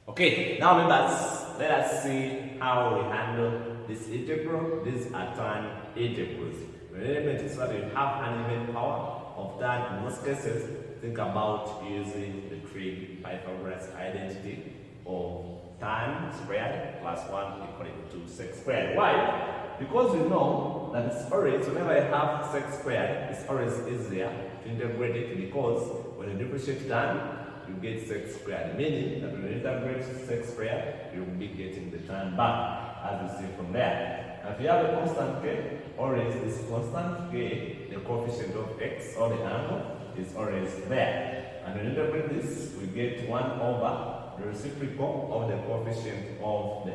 Okay, now members, let us see how we handle this integral. These are tan integrals. The element is that you have an even power of tan. In most cases, think about using the trig Pythagoras identity of tan squared plus 1 equal to sec squared. Why? Because we know that it's always, whenever you have sec squared, it's always easier to integrate it, because when you differentiate tan, you get sec squared, meaning that when you integrate sec squared, you'll be getting the tan back, as you see from there. Now, if you have a constant k, always this constant k, the coefficient of x or the angle, is always there. And when you integrate this, we get 1 over the reciprocal of the coefficient of the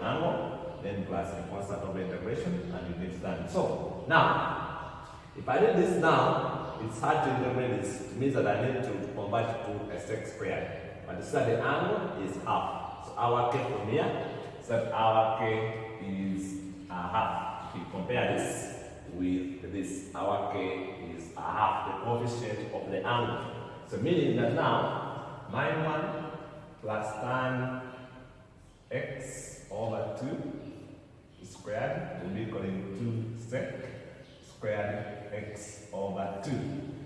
angle, then plus the constant of the integration, and you get tan. So now, if I did this now, it's hard to integrate this. It means that I need to convert it to a sec squared. But this is the angle is half. So our k from here, so our k is a half. If you compare this with this, our k is a half, the coefficient of the angle. So meaning that now, my 1 plus tan x over 2 squared will be equal to 2 sec squared x over 2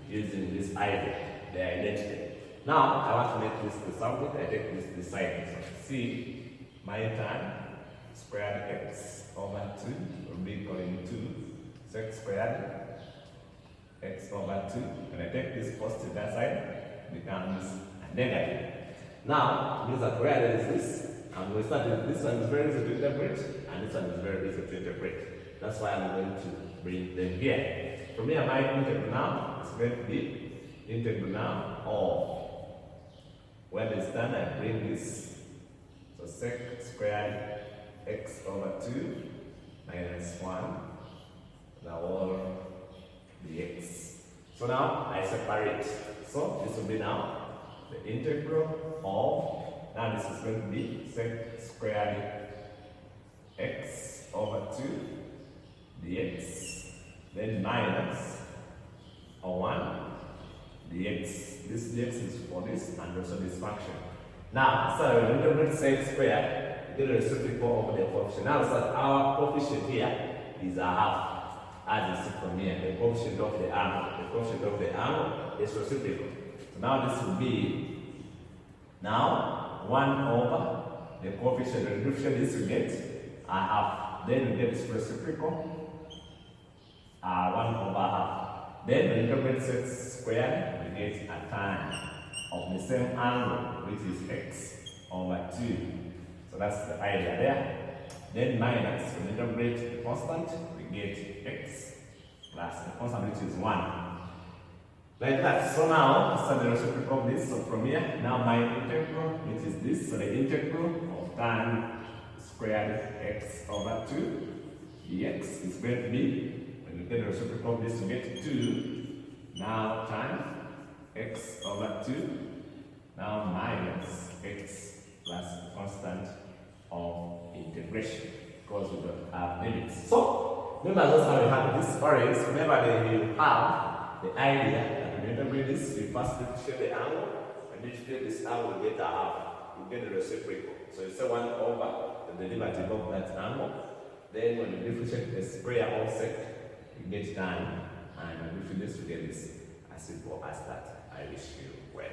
using this idea, the identity. Now, I want to make this the subject. I take this side. So, see, my tan squared x over 2 will be equal to sec squared x over 2. When I take this positive, that side becomes negative. Now, it means that where there is this, and we start with this one is very easy to interpret, and this one is very easy to interpret. That's why I'm going to bring them here. From here, my integral now is going to be integral now of, when it's done, I bring this. So sec squared x over 2 minus 1, the whole dx. So now I separate. So this will be now the integral of, now this is going to be sec squared x over 2 dx, then minus a 1 dx. This dx is for this and also this function. Now, so when we integrate sec squared, you get a reciprocal of the coefficient. Now, so our coefficient here is a half, as you see from here. The coefficient of the angle is reciprocal. So now this will be now 1 over the coefficient. The coefficient is to get a half. Then we get this reciprocal. 1 over half. Then we integrate sec squared, we get a tan of the same angle, which is x over 2. So that's the idea there. Then minus, when we integrate the constant, we get x plus the constant, which is 1. Like that. So now, this is the reciprocal of this. So from here, now my integral, which is this, so the integral of tan squared x over 2 dx is going to be, when you get the reciprocal of this, you get 2, now times x over 2, now minus x plus the constant of integration, because we don't have limits. So, remember that's how we have this orange. Remember that you have the idea that when you integrate this, you first differentiate the angle, and you differentiate this angle, you get a half, you get the reciprocal. So you say 1 over the derivative of that angle. Then when you differentiate the square of sec, you get tan, and when you do this, you get this. As simple as that. I wish you well.